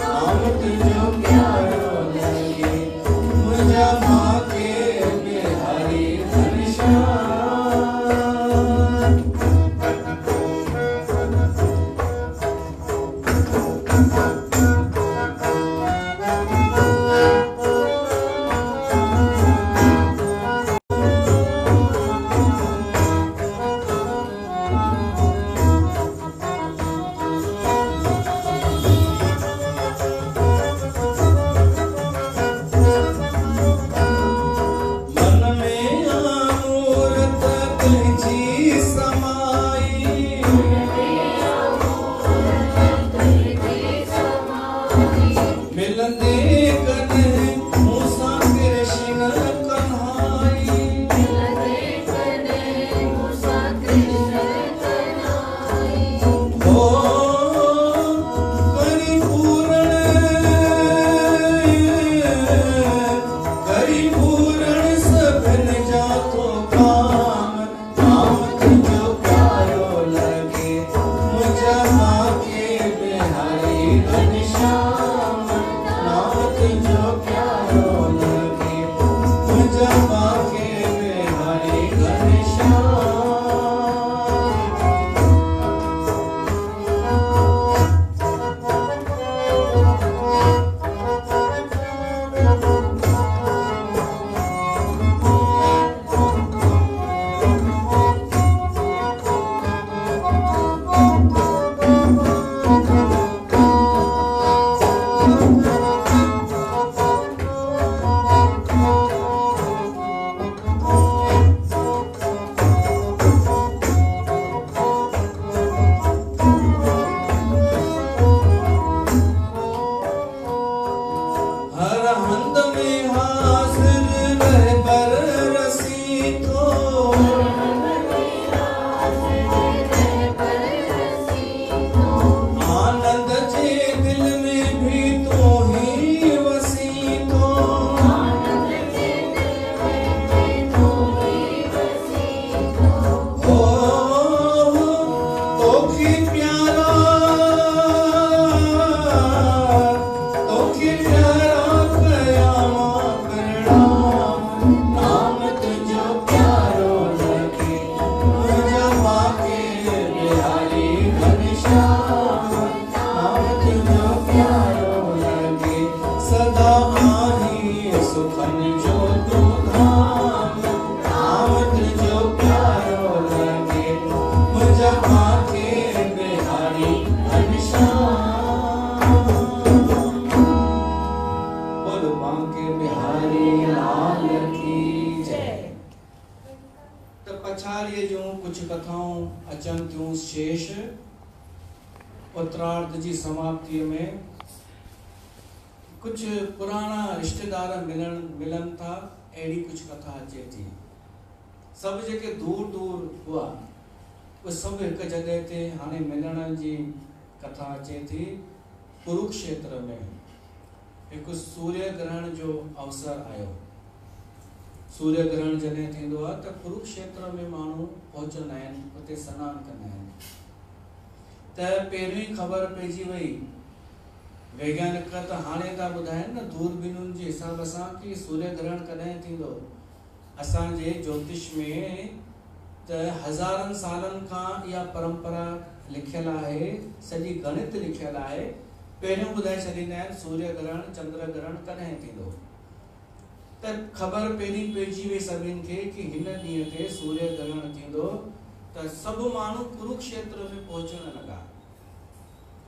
नाम तुझो प्यारो लगे। मुझा बाके बिहारी घनश्याम। अचनि थियूं शेष उत्तरार्ध जी समाप्ति में कुछ पुराना रिश्तेदार मिलन था, अड़ी कुछ कथा अचे थी। सब जेके दूर दूर हुआ वो सब एक जगह ते हाने मिलण जी कथा अचे थी। कुरुक्षेत्र में एक सूर्य ग्रहण जो अवसर आयो। सूर्य ग्रहण जॾहिं थींदो आहे त कुरुक्षेत्र में माण्हू पहुचंदा आहिनि, उते सनानु कंदा आहिनि। त पहिरीं ख़बर पइजी वई, वैज्ञानिक त हाणे था ॿुधाइनि न दूरबीनुनि जे हिसाब सां कि सूर्य ग्रहण कॾहिं थींदो। असांजे ज्योतिष में त हज़ारनि सालनि खां इहा परंपरा लिखियल आहे, सॼी गणित लिखियल आहे। पहिरियों ॿुधाए छॾींदा आहिनि सूर्य ग्रहण चंद्र ग्रहण कॾहिं थींदो। त ख़बर पहिरीं पइजी वई सभिनि खे कि हिन ॾींहं ते सूर्य ग्रहण थींदो। त सभु माण्हू कुरुक्षेत्र में पहुचण लॻा।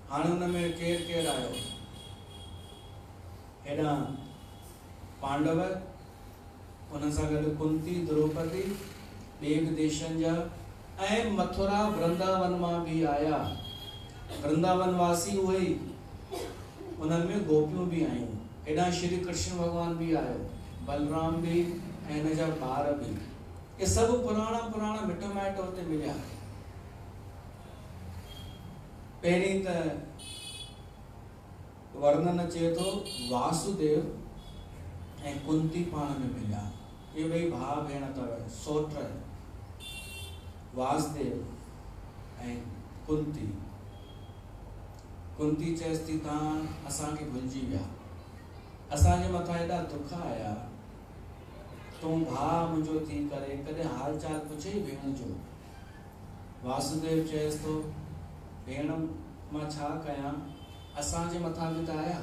हाणे हुन में केरु केरु आयो? हेॾां पांडव, उन सां गॾु कुंती द्रौपदी, ॿिए बि देशनि जा, ऐं मथुरा वृंदावन मां बि आया। वृंदावन वासी उहे ई, उन्हनि में गोपियूं बि आयूं। हेॾां श्री कृष्ण भॻवान भी आयो, बलराम भी ऐं हिन जा ॿार भी। ये सब पुराणा पुराणा मिट माइट उते मिलिया। पहिरीं त वर्णन अचे थो वासुदेव ऐं कुंती पाण में मिलिया। ये ॿई भाउ भेण अथव, सोट वासुदेव ऐं कुंती। कुंती चएसि थी तव्हां असांखे भुलिजी विया, असांजे मथां एॾा दुख आया, तूं भाउ मुंहिंजो थी करे कॾहिं हाल चाल पुछे भेण जो। वासुदेव चएसि थो भेण मां छा कयां, असांजे मथां बि त आया,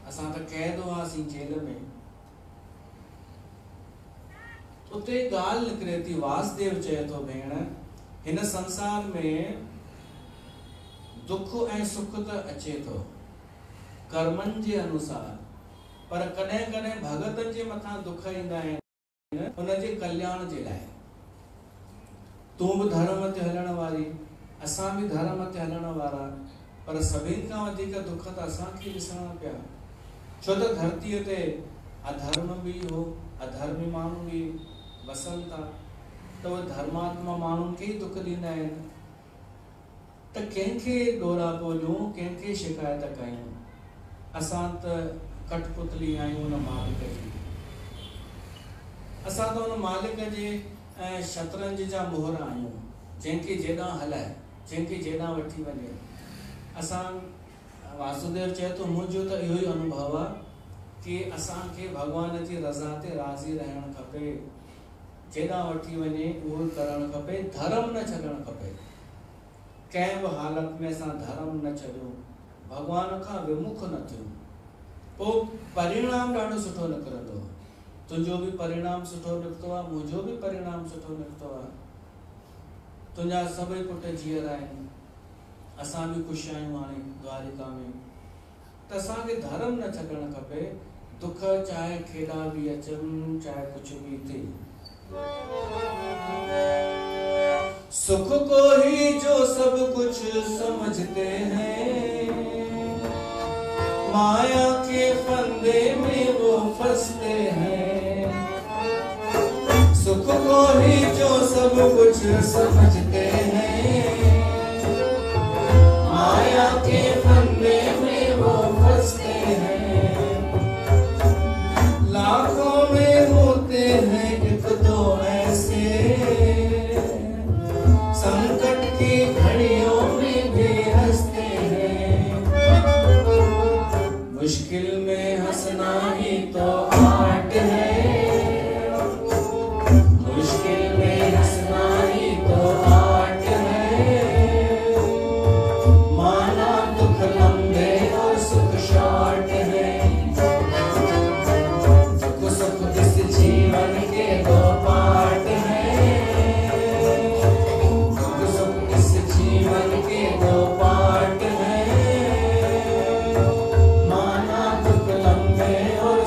असां त क़ैद हुआसीं जेल में। उते ॻाल्हि निकिरे थी, वासुदेव चए थो भेण हिन संसार में दुख ऐं सुख त अचे थो कर्मनि जे अनुसार, पर कॾहिं कॾहिं भगतनि जे मथां दुख ईंदा आहिनि उन जे कल्याण जे लाइ। तूं बि धर्म ते हलण वारी, असां बि धर्म ते हलण वारा, पर सभिनि खां वधीक दुख त असांखे ॾिसणा पिया। छो त धरतीअ ते अधर्म बि हो, अधर्मी माण्हू बि वसनि था, त उहे धर्मात्मा माण्हुनि खे ई दुख ॾींदा आहिनि। त कंहिंखे ॾोरा पोलियूं, कंहिंखे शिकायत कयूं? असां त कठपुतली आहियूं उन मालिक जी। असां त उन मालिक जे शतरंज जा मोहर आहियूं, जंहिंखे जेॾां हलाए, जंहिंखे जेॾां वठी वञे। असां वासुदेव चए थो मुंहिंजो त इहो ई अनुभव आहे कि असांखे भॻवान जी रज़ा ते राज़ी रहणु खपे, जेॾां वठी वञे उहो करणु खपे, धर्म न छॾणु खपे। कंहिं बि हालत में असां धर्म न छॾियूं, भॻवान खां विमुख न थियूं, पोइ परिणाम ॾाढो सुठो निकिरंदो। तुंहिंजो बि परिणाम सुठो निकितो आहे, मुंहिंजो बि परिणाम सुठो निकितो आहे। तुंहिंजा सभई पुट जीअर आहिनि, असां बि ख़ुशि आहियूं हाणे द्वारिका में। त असांखे धर्म न छॾणु खपे, दुख चाहे केॾा बि अचनि, चाहे कुझु बि थिए। सुख को ही जो सब कुछ समझते हैं, माया के फंदे में वो फंसते हैं। सुख को ही जो सब कुछ समझते हैं, माया के फंदे में वो फंसते हैं। लाखों में होते हैं एक दो ऐसे, संकट की घड़ियों में भी हंसते हैं। मुश्किल में हंसना ही तो आर्ट है, मुश्किल में हंसना ही तो आर्ट है। माना दुख लंबे और सुख शॉर्ट है, दुख सुख इस जीवन के दो पार्ट है, जीवन के दो पार्ट हैं। माना दुख लंबे और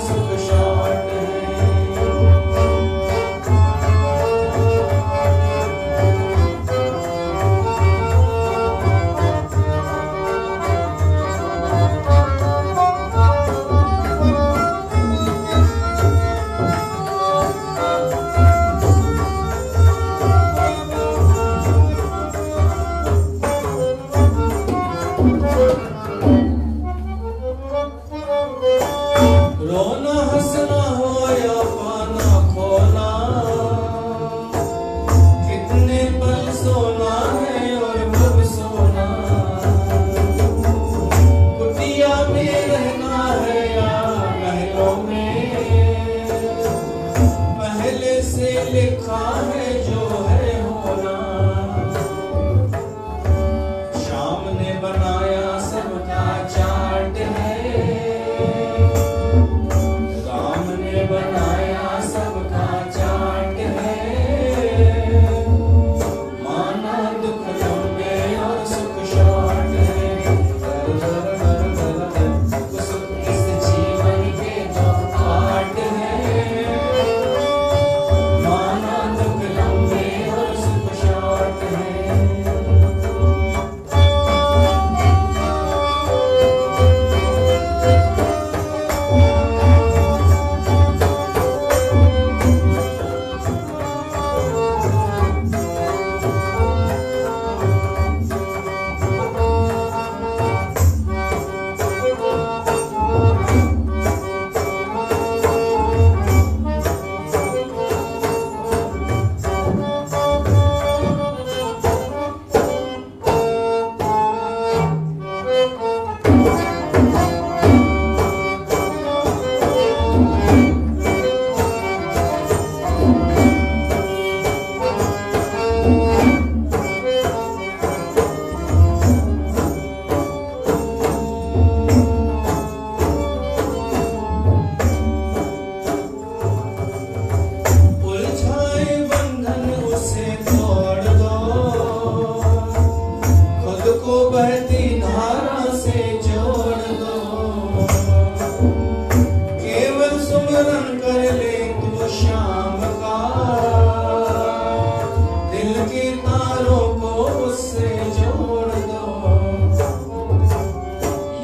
जोड़ दो,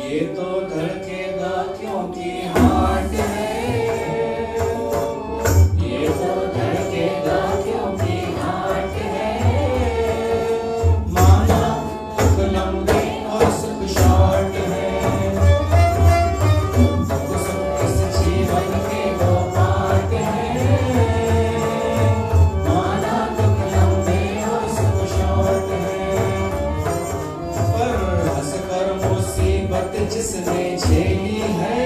ये तो धड़केगा क्योंकि हार्ट है, ये तो धड़केगा क्योंकि हार्ट है। माना दुख लंबे और सुख शॉर्ट है, सुख इस जीवन के दो पार्ट है। माना दुख लंबे और सुख शॉर्ट है, पर हंसकर मुसीबत जिसने झेली है,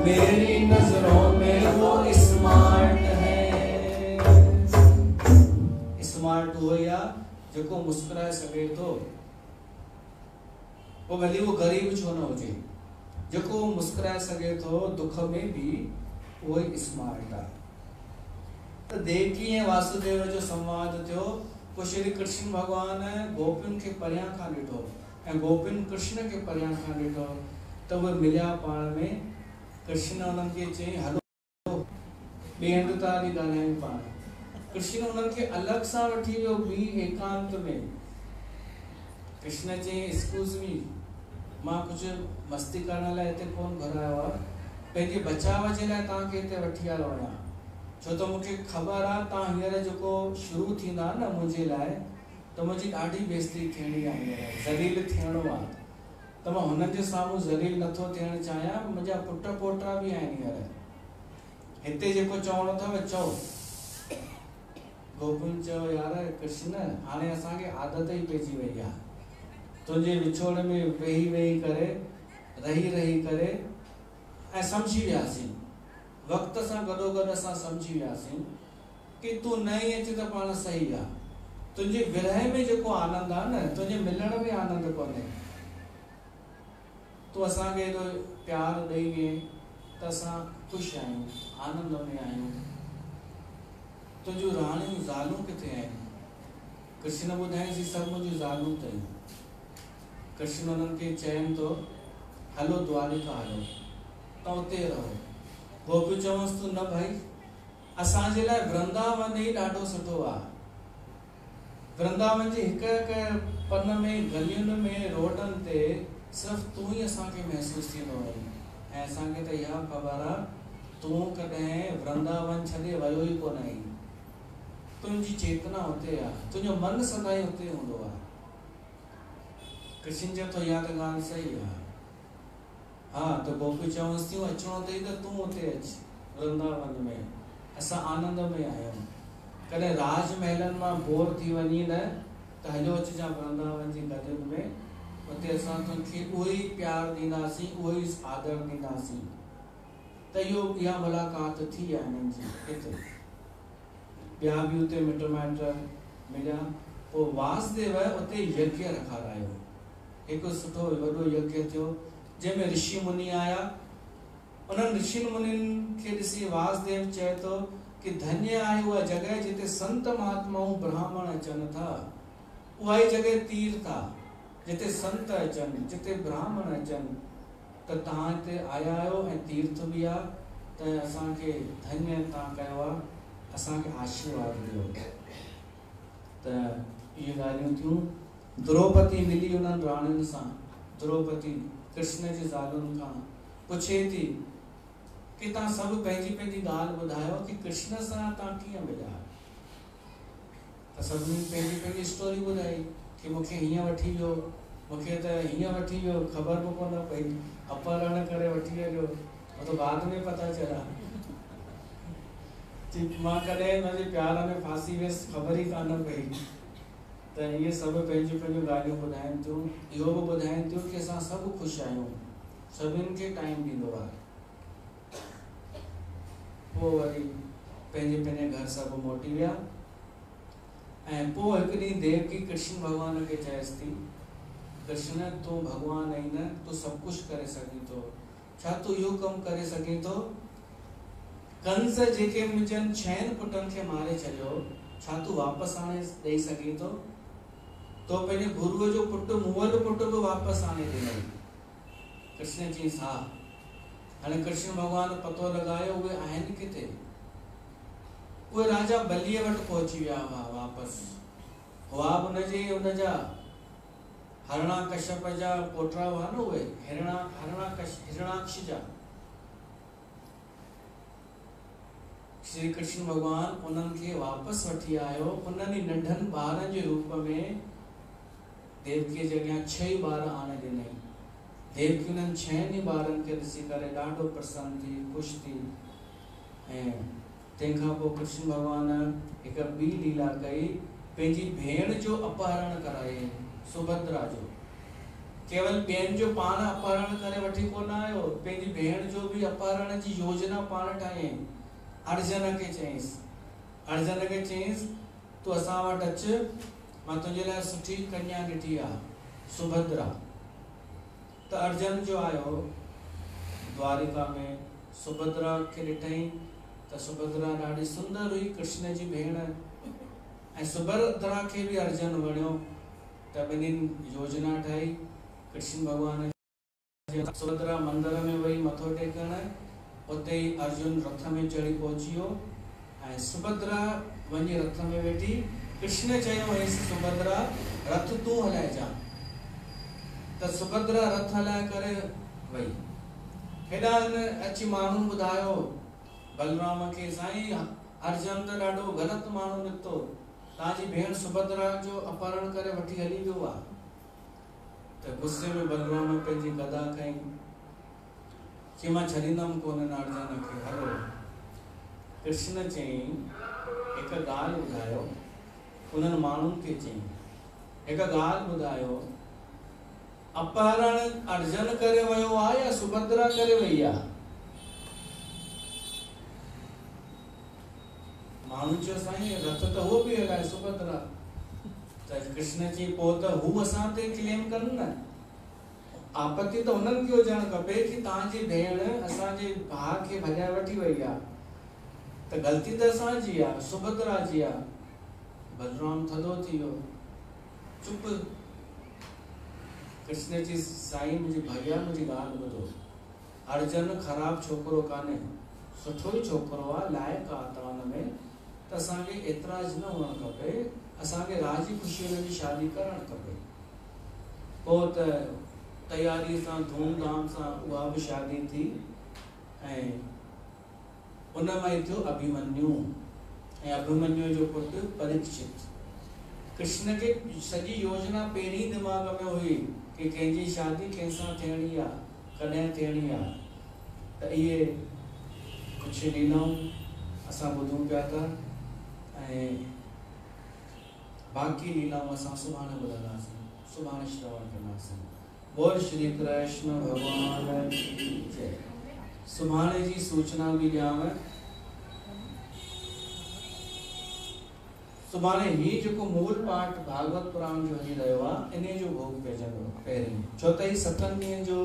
मेरी नजरों में वो स्मार्ट है। स्मार्ट हो या जेको मुस्कुराए सके तो, वो भली वो गरीब छो न हुजे, जेको मुस्कुराए सके तो दुख में भी वो स्मार्ट आहे। तो देवकी ऐं वासुदेव जो संवाद थियो, वो श्री कृष्ण भगवान गोपियुनि खे परियां खां ॾिठो ऐं गोपियुनि कृष्ण खे परियां खां ॾिठो, त उहे मिलिया पाण में। कृष्ण उन्हनि खे चई हलो ॿिए हंधि था हली ॻाल्हायूं पाण। कृष्ण उन्हनि खे अलॻि सां वठी वियो ॿी एकांत में। कृष्ण चई एक्सक्यूज़ मी, मां कुझु मस्ती करण लाइ हिते कोन घुरायो आहे, पंहिंजे बचाव जे लाइ तव्हांखे हिते वठी आयो आहियां। छो त मूंखे ख़बर आहे तव्हां हींअर जेको शुरू थींदा न मुंहिंजे लाइ, त मुंहिंजी ॾाढी बेइज़ती थियणी आहे, हींअर ज़लील थियणो आहे। त मां हुननि जे साम्हूं ज़लील नथो थियणु चाहियां। मुंहिंजा पुट पोटा बि आहिनि हींअर, हिते जेको चवणो अथव चओ। गोपियुनि चयो यार कृष्ण, हाणे असांखे आदत ई पइजी वई आहे तुंहिंजे विछोड़ में वेही वेही करे, रही रही करे, ऐं सम्झी वियासीं वक़्त सां गॾोगॾु असां सम्झी वियासीं कि तूं न ई अची त पाण सही आहे। तुंहिंजे विरह में जेको आनंद आहे न, तुंहिंजे मिलण में आनंद कोन्हे। तूं असांखे एॾो प्यार ॾेई वई त असां ख़ुशि आहियूं, आनंद में आहियूं। तुंहिंजूं राणियूं ज़ालूं किथे आहिनि? कृष्ण ॿुधाईंसी सभु मुंहिंजूं ज़ालूं अथई। कृष्ण उन्हनि खे चवनि थो हलो द्वारिका हलो, तव्हां उते रहो। गोपियूं चवंसि तूं न भाई, असांजे लाइ वृंदावन ई ॾाढो सुठो आहे। वृंदावन जे हिक हिक पन में, गलियुनि में, रोडनि ते सिर्फ़ु तूं ई असांखे महसूसु थींदो आहे। ऐं असांखे त इहा ख़बर आहे तूं कॾहिं वृंदावन छॾे वियो ई कोन आहीं। तुंहिंजी चेतना हुते आहे, तुंहिंजो मन सदाई हुते हूंदो आहे। कृष्ण चए थो इहा त ॻाल्हि सही आहे। हाँ, तो गोपियूं चवंसि थियूं अचिणो अथई त तूं उते अच वृंदावन में, असां आनंद में आहियूं। कॾहिं राजमहलनि मां बोर थी वञी न त हलियो अचिजां वृंदावन जी गलियुनि में, उते असां तुंहिंखे उहो ई प्यार ॾींदासीं, उहो ई आदर ॾींदासीं। त इहा मुलाक़ात थी आहे हिननि जी हिते। ॿिया बि उते मिट माइट मिलिया। पोइ वासुदेव उते यज्ञ रखारायो, हिकु सुठो वॾो यज्ञ थियो जंहिंमें ऋषि मुनि आया। उन्हनि ऋषि मुनिनि खे ॾिसी वासुदेव चए थो कि धन्य आहे उहा जॻह जिते संत महात्माऊं ब्राह्मण अचनि था। उहा ई जॻह तीर्थ आहे जिते संत अचनि, जिते ब्राह्मण अचनि। त तव्हां हिते आया आहियो ऐं तीर्थ बि आहे, त असांखे धन्य तव्हां कयो आहे, असांखे आशीर्वाद ॾियो। त इहे ॻाल्हियूं थियूं। द्रौपदी मिली उन्हनि राणियुनि सां। द्रौपदी कृष्ण जी ज़ालुनि खां पुछे थी कि तव्हां सभु पंहिंजी पंहिंजी ॻाल्हि ॿुधायो कि कृष्ण सां तव्हां कीअं मिलिया। त सभिनी पंहिंजी पंहिंजी स्टोरी ॿुधाई कि मूंखे हीअं वठी वियो, मूंखे त हीअं वठी वियो, ख़बर बि कोन पई, अपहरण करे वठी वियो, वो तो बाद में पता चला। मां कॾहिं हुनजे प्यार में फासी वियसि, ख़बर ई कान पई। त इहे सभु पंहिंजूं पंहिंजूं ॻाल्हियूं ॿुधाइनि थियूं। इहो बि ॿुधाइनि थियूं कि असां सभु ख़ुशि आहियूं, सभिनि खे टाइम ॾींदो आहे। पोइ वरी पंहिंजे पंहिंजे घर सभु मोटी विया। ऐं पोइ हिकु ॾींहुं देवकी कृष्ण भॻवान खे चएसि थी, कृष्ण तूं भॻवान आहीं न, तूं सभु कुझु करे सघीं थो, छा तूं इहो कमु करे सघीं थो? कंस जेके मुंहिंजनि 6 पुटनि खे मारे छॾियो, छा तूं वापसि आणे ॾेई सघीं थो? तो पंहिंजे गुरुअ जो पुटु, मुअल पुटु बि वापसि आणे ॾिनई। कृष्ण चयईंसि हा। हाणे कृष्ण भॻवान पतो लॻायो उहे आहिनि किथे। उहे राजा बलीअ वटि पहुची विया हुआ वापसि। हुआ उनजा हरणाकश्यप जा पोटरा हुआ न उहे हिरणाक्ष जा श्री कृष्ण भगवान उन्हनि खे वापस वठी आयो उन्हनि नंढनि ॿारनि जे रूप में देवकीअ जे अॻियां 6 ॿार आणे ॾिनई। देवकी उन्हनि 6 ॿारनि खे ॾिसी करे ॾाढो प्रसन्न थी ख़ुशि थी ऐं तंहिंखां पोइ कृष्ण भगवान हिकु ॿी लीला कई पंहिंजी भेण जो अपहरण कराई सुभद्रा जो। केवल ॿियनि जो पाण अपहरण करे वठी कोन आयो पंहिंजी भेण जो भी अपहरण जी योजना पाण ठाही। अर्जुन खे चयईंसि तूं असां वटि अच मां तुंहिंजे लाइ सुठी कन्या ॾिठी आहे सुभद्रा। त अर्जुन जो आयो द्वारिका में सुभद्रा खे ॾिठई त सुभद्रा ॾाढी सुंदर हुई कृष्ण जी भेण ऐं सुभद्रा खे भी अर्जुन वणियो त ॿिन्हिनि योजना ठाही। कृष्ण भगवान सुभद्रा मंदिर में वही मथो टेकण उते ही अर्जुन रथ में चढ़ी पहुची वियो ऐं सुभद्रा वञी रथ में वेठी। कृष्ण चयो सुभद्रा रथ तूं हलाइजां त सुभद्रा रथ हलाए करे वई। हेॾा अची माण्हू ॿुधायो बलराम खे साईं अर्जुन त ॾाढो ग़लति माण्हू निकितो तव्हांजी भेण सुभद्रा जो अपहरण करे वठी हली वियो आहे। त गुस्से में बलराम पंहिंजी गदा खई कि मां छॾींदमि कोन अर्जुन खे हलो। कृष्ण चयईं हिकु ॻाल्हि ॿुधायो उन्हनि माण्हुनि खे चयईं हिकु ॻाल्हि ॿुधायो अपहरण अर्जुन करे वियो आहे या सुभद्रा करे वई आहे? माण्हू चयो साईं रथ त उहो बि हलाए सुभद्रा। त कृष्ण जी पोइ त हू असां ते क्लेम कनि न आपत्ति तो उन्हनि खे हुजणु खपे कि तव्हांजी भेण असांजे भाउ खे भॼाए वठी वई आहे त ग़लती त असांजी आहे सुभद्रा जी आहे। बलराम थधो थी वियो चुप। कृष्ण जी साईं मुंहिंजी भैया मुंहिंजी ॻाल्हि ॿुधो अर्जुन ख़राब छोकिरो कान्हे सुठो ई छोकिरो आहे लाइक़ु आहे त हुन में त असांखे एतिराज़ न हुअणु खपे असांखे राज़ी ख़ुशी हुन जी शादी करणु खपे। पोइ त तैयारी सां धूमधाम सां उहा भी शादी थी ऐं उन में थियो अभिमन्यु ऐं अभिमन्यु जो पुटु परीक्षित। कृष्ण के सॼी योजना पहिरीं दिमाग़ में हुई कि कंहिंजी शादी कंहिंसां थियणी आहे कॾहिं थियणी आहे। त इहे कुझु लीलाऊं असां ॿुधूं पिया था ऐं बाक़ी लीलाऊं असां सुभाणे ॿुधंदासीं सुभाणे श्रवण कंदासीं। बोल श्री कृष्ण भगवान की जय। सुभाणे जी सूचना भी ॾियांव सुभाणे ही जेको मूल पाठ भागवत पुराण जो हली रहियो आहे इन जो भोग पइजंदो पहिरीं छो त ही 7 ॾींहंनि जो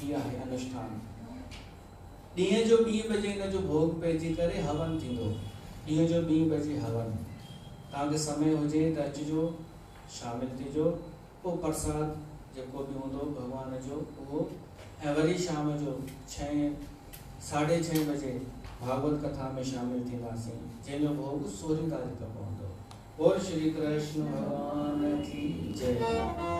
इहा आहे अनुष्ठान। ॾींहं जो 2 बजे इन जो भोग पइजी करे हवन थींदो। ॾींहं जो 2 बजे हवन तव्हांखे समय हुजे त अचिजो शामिल थिजो। पोइ प्रसाद जेको भी हूंदो भगवान जो उहो ऐं वरी शाम जो 6 साढ़े 6 बजे भागवत कथा में शामिल थींदासीं जंहिंजो भोग 16 तारीख़ पवंदो। बोल श्री कृष्ण भगवान की जय।